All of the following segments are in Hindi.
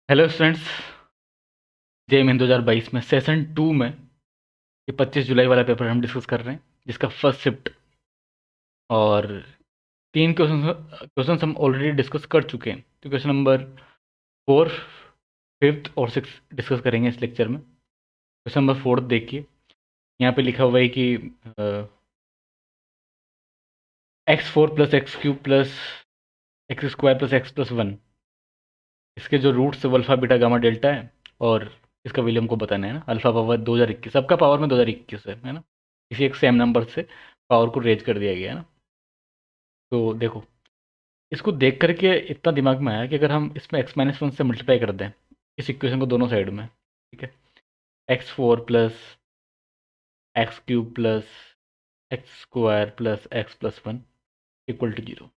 Hello students. JEE 2022 में सेशन 2 में ये 25 जुलाई वाला पेपर हम डिस्कस कर रहे हैं, जिसका फर्स्ट शिफ्ट और 3 क्वेश्चन हम ऑलरेडी डिस्कस कर चुके हैं। तो क्वेश्चन नंबर 4, 5th और 6 डिस्कस करेंगे इस लेक्चर में। क्वेश्चन नंबर 4 देखिए, यहाँ पे लिखा हुआ है कि x4 plus x cube plus x square plus x plus 1, इसके जो roots alpha beta gamma delta है और इसका वैल्यू हमको बताना है ना। अल्फा पावर 2021, सबका पावर में 2021 है ना। किसी एक सेम नंबर से पावर को रेज कर दिया गया है ना। तो देखो, इसको देख करके इतना दिमाग में आया कि अगर हम इसमें x-1 से मल्टीप्लाई कर दें इस इक्वेशन को दोनों साइड में, ठीक है, x4 plus x cube plus x square plus x plus 1 equal to 0,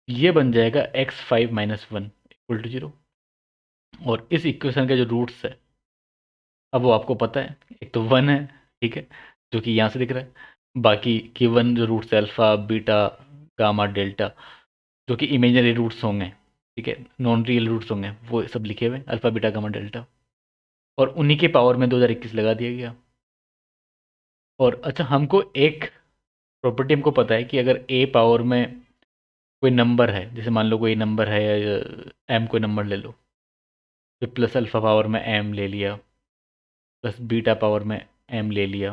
ये बन जाएगा x5 माइनस 1 इक्वल टू 0। और इस इक्वेशन के जो रूट्स है, अब वो आपको पता है, एक तो 1 है, ठीक है, जो कि यहाँ से दिख रहा है। बाकी की 1 जो रूट्स है अल्फ़ा बीटा गामा डेल्टा, जो कि इमेजिनरी रूट्स होंगे, ठीक है, नॉन रियल रूट्स होंगे, वो सब लिखे हुए अल्फ़ा बीटा गामा डेल्टा। और उन्हीं के पावर में 2021 लगा दिया गया। और अच्छा, हमको एक प्रॉपर्टी हमको पता है कि अगर ए पावर में कोई नंबर है, जैसे मान लो कोई नंबर है या एम कोई नंबर ले लो, तो प्लस अल्फ़ा पावर में एम ले लिया, प्लस बीटा पावर में एम ले लिया,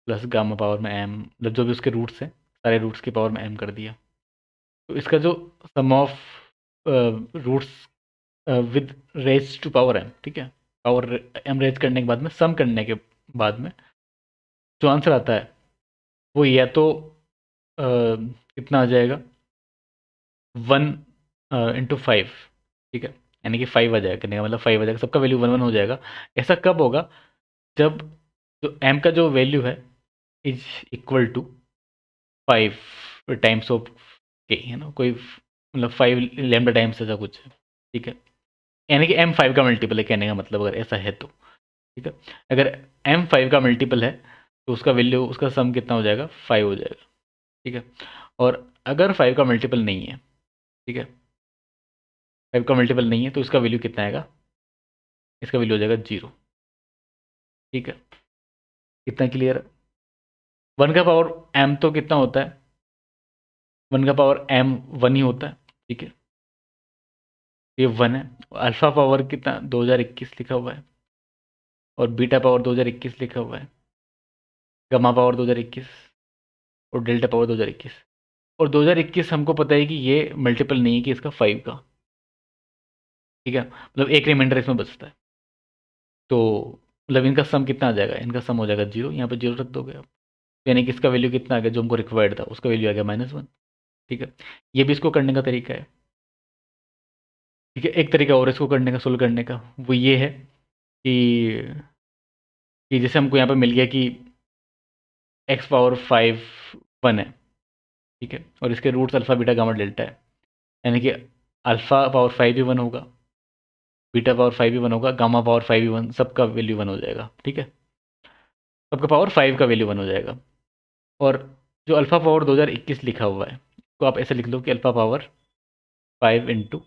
प्लस गामा पावर में एम, मतलब जो भी उसके रूट्स हैं सारे रूट्स की पावर में एम कर दिया। तो इसका जो sum of roots with raise to power M, ठीक है, पावर एम रेज करने के बाद में सम करने के बाद में जो आंसर आता है वो या तो कितना आ जाएगा 1 इंटू 5, ठीक है, यानी कि 5 आ जाएगा, करने का मतलब 5 आ जाएगा, सबका वैल्यू 1 1 हो जाएगा। ऐसा कब होगा? जब जो एम का जो वैल्यू है is equal to 5 times of K, है ना, कोई मतलब 5 लैम्डा टाइम्स ऐसा कुछ है, ठीक है, यानी कि एम 5 का मल्टीपल है, कहने का मतलब अगर ऐसा है तो, ठीक है। अगर एम 5 का मल्टीपल है तो उसका वैल्यू, उसका सम कितना हो जाएगा? 5 हो जाएगा, ठीक है। और अगर 5 का मल्टीपल नहीं है, ठीक है, 5 का मल्टीपल नहीं है तो इसका वैल्यू कितना आएगा? इसका वैल्यू हो जाएगा 0, ठीक है। कितना क्लियर है? 1 का पावर एम तो कितना होता है? 1 का पावर एम 1 ही होता है, ठीक है, ये 1 है। अल्फा पावर कितना? 2021 लिखा हुआ है, और बीटा पावर 2021 लिखा हुआ है, गामा पावर 2021 और डेल्टा पावर 2021। और 2021 हमको पता है कि ये मल्टीपल नहीं है कि इसका 5 का, ठीक है, मतलब एक रिमाइंडर इसमें बचता है। तो मतलब इनका सम कितना आ जाएगा? इनका सम हो जाएगा 0, यहाँ पे 0 रख दोगे आप, यानी कि इसका वैल्यू कितना आ गया जो हमको रिक्वायर्ड था, उसका वैल्यू आ गया -1, ठीक है। ये भी इसको करने का तरीका है, ठीक है। एक तरीका और इसको करने का, सोल्व करने का, वो ये है कि जैसे हमको यहाँ पे मिल गया कि एक्स पावर 5 1 है, ठीक है, और इसके roots alpha beta gamma delta है, यानी कि अल्फा पावर 5 भी 1 होगा, बीटा पावर 5 भी 1 होगा, गामा पावर 5 भी 1, सबका वैल्यू 1 हो जाएगा, ठीक है, सबका पावर 5 का वैल्यू 1 हो जाएगा। और जो अल्फा पावर 2021 लिखा हुआ है, तो आप ऐसे लिख लो कि अल्फा पावर 5 इंटू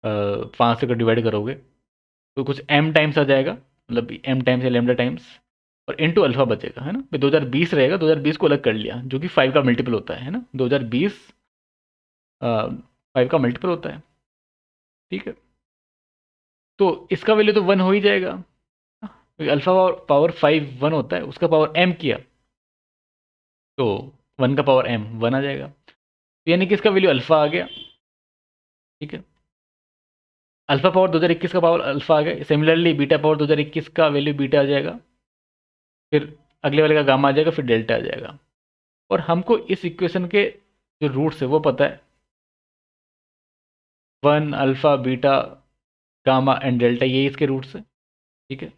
5 से अगर डिवाइड करोगे तो कुछ एम टाइम्स आ जाएगा, मतलब एम टाइम्स या लेमडा टाइम्स, और इंटू अल्फा बचेगा, है ना। फिर 2020 रहेगा, 2020 को अलग कर लिया, जो कि 5 का मल्टीपल होता है ना, 2020 5 का मल्टीपल होता है, ठीक है। तो इसका वैल्यू तो 1 हो ही जाएगा, अल्फा पावर 5 1 होता है, उसका पावर एम किया तो 1 का पावर एम 1 आ जाएगा, तो यानी कि इसका वैल्यू अल्फा आ गया, ठीक है। अल्फा पावर 2021 का पावर अल्फा आ गया। सिमिलरली बीटा पावर 2021 का वैल्यू बीटा आ जाएगा, फिर अगले वाले का गामा आ जाएगा, फिर डेल्टा आ जाएगा। और हमको इस इक्वेशन के जो रूट्स है वो पता है, 1 alpha beta gamma and delta, ये इसके रूट्स है, ठीक है।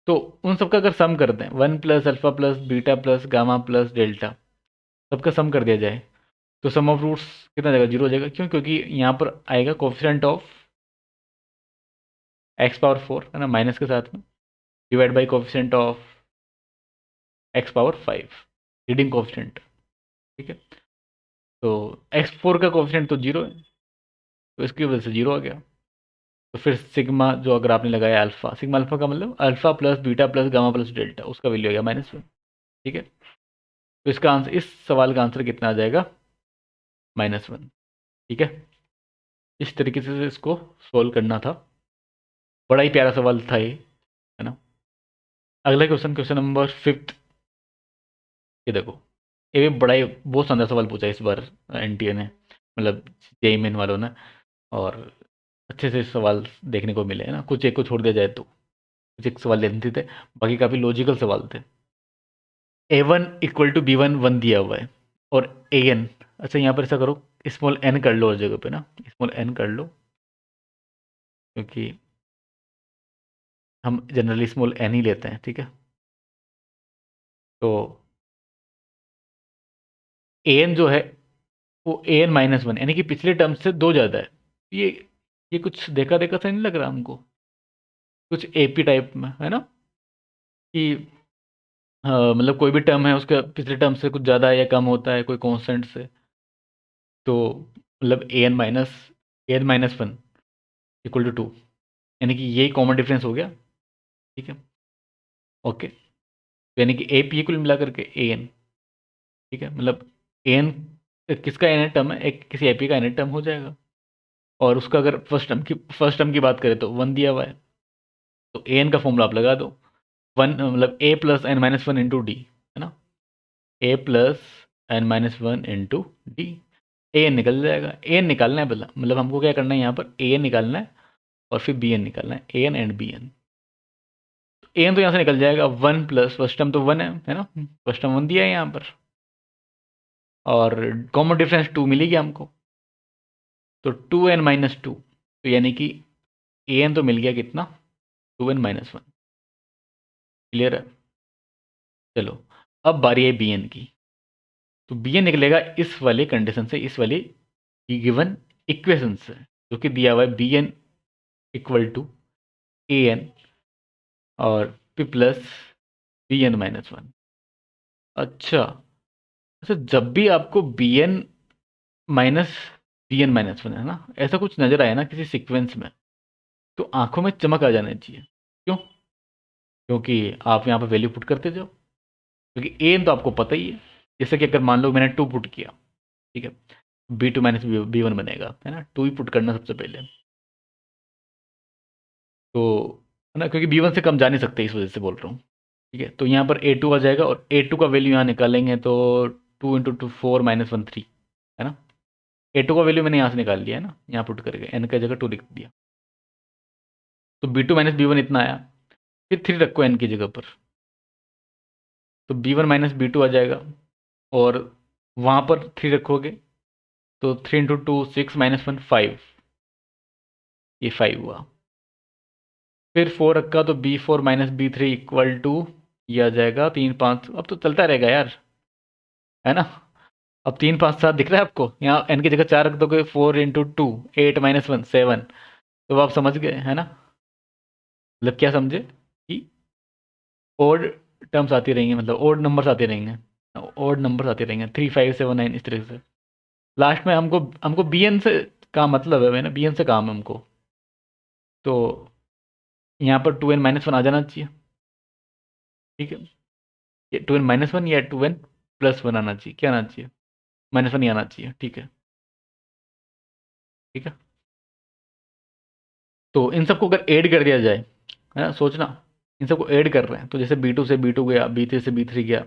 तो उन सबका अगर सम कर दें, 1 plus alpha plus beta plus gamma plus delta, सबका सम कर दिया जाए, तो सम ऑफ रूट्स कितना जाएगा? 0 हो जाएगा। क्यों? क्योंकि यहाँ पर आएगा कोफिशिएंट ऑफ एक्स पावर 4, है ना, माइनस के साथ में, divide by coefficient of x power 5, leading coefficient, ठीक है। तो x4 का कोफिशिएंट तो 0 है, तो इसकी वजह से 0 आ गया। तो फिर सिग्मा जो अगर आपने लगाया अल्फा, सिग्मा अल्फा का मतलब alpha plus beta plus gamma plus delta, उसका वैल्यू आ गया -1। ठीक है, तो इसका आंसर, इस सवाल का आंसर कितना आ जाएगा? -1। ठीक है, इस तरीके से इसको सोल्व करना था। बड़ा ही प्यारा सवाल था ये, है ना। अगला क्वेश्चन, क्वेश्चन नंबर 5। ये देखो, ये भी बड़ा ही बहुत शानदार सवाल पूछा इस बार एनटीए ने, मतलब जेईई मेन वालों ने। और अच्छे से सवाल देखने को मिले, है ना। कुछ एक को छोड़ दिया जाए तो कुछ एक सवाल लेंथी थे, बाकी काफ़ी लॉजिकल सवाल थे। A1 equal to B1 one दिया हुआ है, और AN, अच्छा यहाँ पर ऐसा करो, स्मॉल n कर लो, और जगह पे ना स्मॉल n कर लो, क्योंकि हम जनरली स्मॉल n ही लेते हैं। ठीक है, तो AN जो है वो AN-1, यानी कि पिछले टर्म से 2 ज़्यादा है। ये कुछ देखा देखा सा नहीं लग रहा हमको, कुछ AP टाइप में, है ना, कि मतलब कोई भी टर्म है उसका पिछले टर्म से कुछ ज़्यादा या कम होता है कोई कांस्टेंट से, तो मतलब AN-1 इक्वल टू 2, यानी कि यही कॉमन डिफरेंस हो गया। ठीक है, ओके, तो यानी कि AP कुल मिला करके AN। ठीक है, मतलब AN किसका nth टर्म है, एक किसी AP का nth टर्म हो जाएगा। और उसका अगर फर्स्ट टर्म की बात करें तो 1 दिया हुआ है, तो AN का फॉर्मूला आप लगा दो। 1 मतलब A+n-1 इंटू डी, है ना, A+n-1 इंटू डी। AN निकल जाएगा, AN निकालना है, मतलब हमको क्या करना है यहाँ पर, AN निकालना है और फिर BN निकालना है, AN एंड BN। AN तो यहाँ से निकल जाएगा, 1 प्लस फर्स्ट टर्म तो 1 है ना, फर्स्ट टर्म 1 दिया है यहाँ पर, और कॉमन डिफरेंस 2 मिल गया हमको, तो 2n-2, तो यानी कि AN तो मिल गया कितना, 2n-1। क्लियर है? चलो, अब बारी है BN की। तो BN निकलेगा इस वाले कंडीशन से, इस वाली गिवन इक्वेशन से, जो कि दिया हुआ है BN इक्वल टू AN और P प्लस BN-1। अच्छा, अच्छा, जब भी आपको BN माइनस BN-1, है ना, ऐसा कुछ नज़र आया ना किसी सीक्वेंस में, तो आंखों में चमक आ जाना चाहिए। क्यों? क्योंकि आप यहाँ पर वैल्यू पुट करते जाओ, क्योंकि AN तो आपको पता ही है। जैसे कि अगर मान लो मैंने 2 पुट किया, ठीक है, B2 माइनस B1 बनेगा, है ना, 2 ही पुट करना सबसे पहले, तो है ना, क्योंकि B1 से कम जा नहीं सकते, इस वजह से बोल रहा हूँ। ठीक है, तो यहाँ पर A2 आ जाएगा, और A2 का वैल्यू यहाँ निकालेंगे तो 2 इंटू 2 4 माइनस 1 3, है ना। A2 का वैल्यू मैंने यहाँ से निकाल लिया, है ना, यहाँ पुट करके n का जगह 2 लिख दिया, तो B2 माइनस B1 इतना आया। फिर 3 रखो n की जगह पर, तो B1 माइनस B2 आ जाएगा, और वहाँ पर 3 रखोगे तो 3 इंटू 2 6 माइनस 1 5, ये 5 हुआ। फिर 4 रखा तो B4 minus B3 equal to, ये आ जाएगा 3 5, अब तो चलता रहेगा यार, है ना। अब 3 5 7 दिख रहा है आपको, यहाँ n की जगह 4 रख दोगे, 4 इंटू 2 8 माइनस 1 7, तो आप समझ गए, है ना। मतलब क्या समझे, कि ओड टर्म्स आती रहेंगी, मतलब ओड नंबर्स आते रहेंगे, ओड नंबर्स आते रहेंगे, 3 5 7 9, इस तरह से। लास्ट में हमको हमको BN से का मतलब है ना, BN से काम है हमको, तो यहाँ पर 2n-1 आ जाना चाहिए। ठीक है, ये 2n-1 या 2n+1 आना चाहिए, क्या आना चाहिए, -1 ही आना चाहिए। ठीक है, ठीक है, तो इन सबको अगर ऐड कर दिया जाए, है ना, सोचना, इन सबको ऐड कर रहे हैं, तो जैसे B2 से B2 गया, B3 से B3 गया,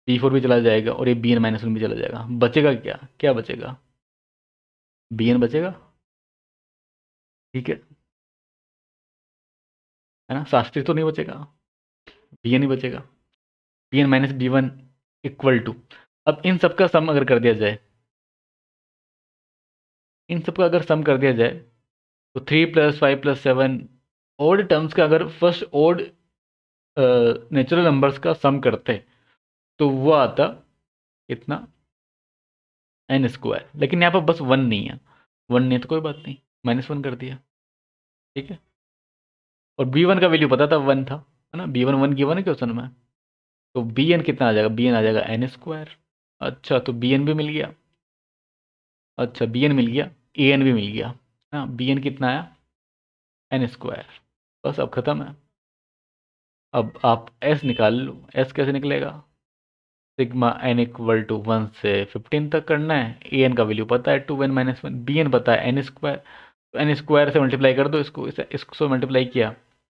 B4 भी चला जाएगा, और ये BN-1 भी चला जाएगा, बचेगा क्या, क्या बचेगा, BN बचेगा। ठीक है ना, शास्त्री तो नहीं बचेगा, BN ही बचेगा, BN-B1 इक्वल टू, अब इन सबका सम अगर कर दिया जाए, इन सबका अगर सम कर दिया जाए, तो 3 + 5 + 7 ओड टर्म्स का अगर फर्स्ट ओड नेचुरल नंबर्स का सम करते, तो वो आता कितना, n²। लेकिन यहाँ पर बस 1 नहीं है, 1 नहीं है तो कोई बात नहीं, -1 कर दिया। ठीक है, और B1 का वैल्यू पता था, 1 था, है ना, B1 1 गिवन है क्वेश्चन में, तो BN कितना आ जाएगा, BN आ जाएगा n²। अच्छा, तो BN भी मिल गया, अच्छा BN मिल गया, AN भी मिल गया, हाँ, BN कितना आया, एन स्क्वायर। बस अब ख़त्म है। अब आप एस निकाल लो। एस कैसे निकलेगा? सिग्मा एन इक्वल टू 1 से 15 तक करना है। ए एन का वैल्यू पता है 2n-1, बी एन पता है एन स्क्वायर। तो एन स्क्वायर से मल्टीप्लाई कर दो इसको, इसको मल्टीप्लाई किया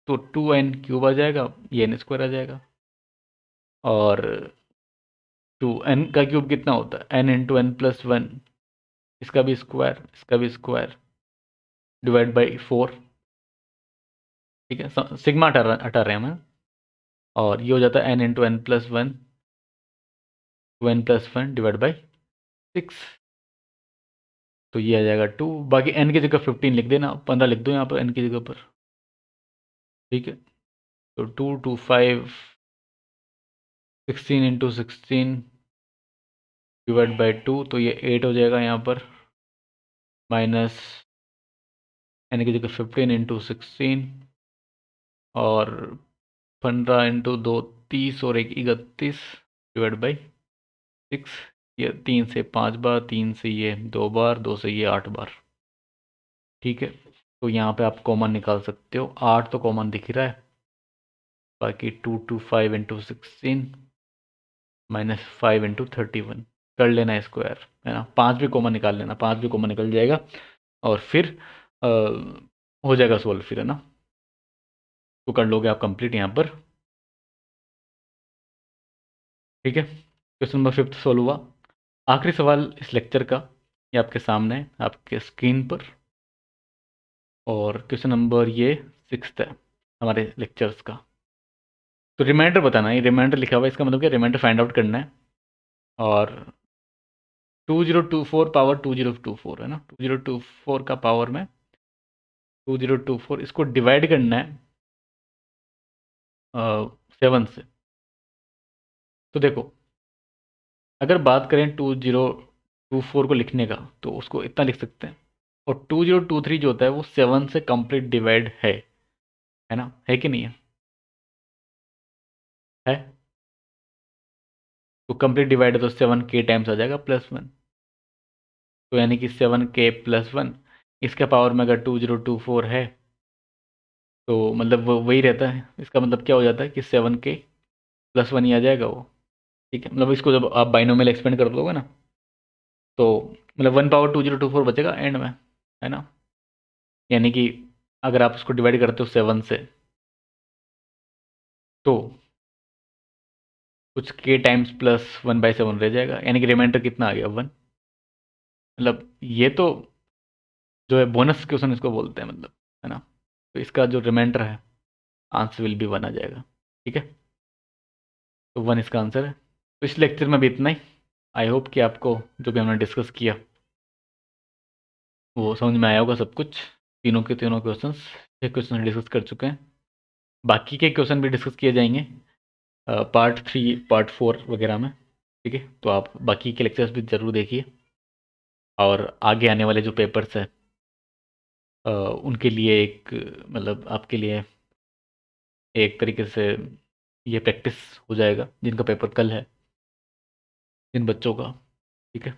तो 2n³ आ जाएगा, ये एन स्क्वायर आ जाएगा। और 2n का क्यूब कितना होता है? n into n plus one, इसका भी स्क्वायर, इसका भी स्क्वायर, डिवाइड बाई 4। ठीक है, सिग्मा हटा रहे हैं हम। और ये हो जाता है n into n plus one, 2n+1 divide by 6। तो ये आ जाएगा 2। बाकी n की जगह 15 लिख देना, 15 लिख दो यहाँ पर n की जगह पर। ठीक है, तो 2 2 5 16 इंटू 16 डिवाइड बाई 2, तो ये 8 हो जाएगा यहाँ पर। माइनस n की जगह 15 इंटू 16 और 15 इंटू 2 30 और 1 31 डिवाइड बाई 6। ये 3 से 5 बार, 3 से ये 2 बार, 2 से ये 8 बार। ठीक है, तो यहाँ पे आप कॉमन निकाल सकते हो। 8 तो कॉमन दिख ही रहा है। बाकी 2 2 5 इंटू 16 माइनस 5 इंटू 31 कर लेना स्क्वायर, है ना। 5 भी कॉमन निकाल लेना, 5 भी कॉमन निकल जाएगा और फिर हो जाएगा सोल्व, फिर है ना। तो कर लोगे आप कंप्लीट यहाँ पर। ठीक है, क्वेश्चन नंबर 5 सोल्व हुआ। आखिरी सवाल इस लेक्चर का, ये आपके सामने है, आपके स्क्रीन पर। और क्वेश्चन नंबर ये 6 है हमारे लेक्चर्स का। तो रिमाइंडर बताना, ये रिमाइंडर लिखा हुआ है, इसका मतलब क्या, रिमाइंडर फाइंड आउट करना है। और 2024 पावर 2024 है ना, 2024 का पावर में 2024, इसको डिवाइड करना है 7 से। तो देखो, अगर बात करें 2024 को लिखने का, तो उसको इतना लिख सकते हैं। और 2023 जो होता है वो 7 से कंप्लीट डिवाइड है ना, है कि नहीं है? है। तो कंप्लीट डिवाइड है तो 7k टाइम्स आ जाएगा +1। तो यानी कि 7k+1, इसके पावर में अगर 2024 है तो मतलब वो वही रहता है। इसका मतलब क्या हो जाता है कि 7k+1 ही आ जाएगा वो। ठीक है, मतलब इसको जब आप बाइनोमियल एक्सपेंड कर दोगे ना, तो मतलब 1 पावर 2024 बचेगा एंड में, है ना। यानी कि अगर आप उसको डिवाइड करते हो 7 से, तो कुछ k टाइम्स +1/7 रह जाएगा, यानी कि रिमाइंडर कितना आ गया? 1। मतलब ये तो जो है बोनस क्वेश्चन इसको बोलते हैं, मतलब, है ना। तो इसका जो रिमाइंडर है, आंसर विल बी 1 आ जाएगा। ठीक है, तो 1 इसका आंसर है। तो इस लेक्चर में भी इतना ही। आई होप कि आपको जो भी हमने डिस्कस किया वो समझ में आया होगा सब कुछ। तीनों के तीनों क्वेश्चंस, 6 क्वेश्चन डिस्कस कर चुके हैं। बाकी के क्वेश्चन भी डिस्कस किए जाएंगे पार्ट 3, पार्ट 4 वगैरह में। ठीक है, तो आप बाकी के लेक्चर्स भी ज़रूर देखिए। और आगे आने वाले जो पेपर्स हैं उनके लिए एक, मतलब आपके लिए एक तरीके से ये प्रैक्टिस हो जाएगा, जिनका पेपर कल है, जिन बच्चों का। ठीक है,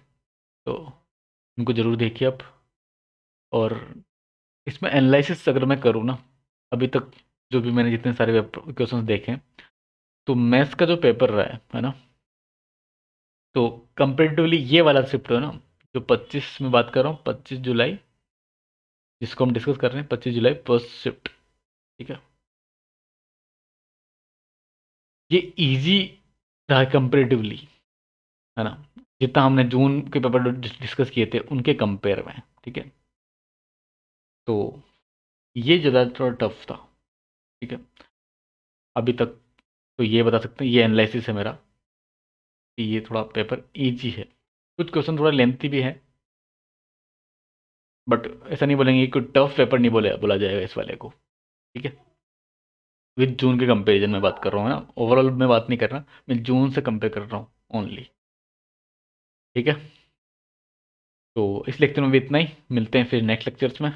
तो उनको ज़रूर देखिए आप। और इसमें एनालिसिस अगर मैं करूँ ना, अभी तक जो भी मैंने जितने सारे क्वेश्चंस देखे हैं, तो मैथ्स का जो पेपर रहा है ना, तो कंपेरेटिवली ये वाला शिफ्ट है ना, जो 25 में बात कर रहा हूँ, 25 जुलाई, जिसको हम डिस्कस कर रहे हैं, 25 जुलाई फर्स्ट शिफ्ट। ठीक है, ये इजी रहा कंपेरेटिवली, है ना, जितना हमने जून के पेपर डिस्कस किए थे उनके कंपेयर में। ठीक है, तो ये ज़्यादा थोड़ा टफ था। ठीक है, अभी तक तो ये बता सकते हैं, ये एनालिसिस है मेरा, कि ये थोड़ा पेपर इजी है। कुछ क्वेश्चन थोड़ा लेंथी भी है, बट ऐसा नहीं बोलेंगे कि टफ पेपर नहीं बोला जाएगा इस वाले को। ठीक है, विद जून के कंपैरिजन में बात कर रहा हूँ ना, ओवरऑल में बात नहीं कर रहा, मैं जून से कंपेयर कर रहा हूँ ओनली। ठीक है, तो इस लेक्चर में भी इतना ही। मिलते हैं फिर नेक्स्ट लेक्चर्स में।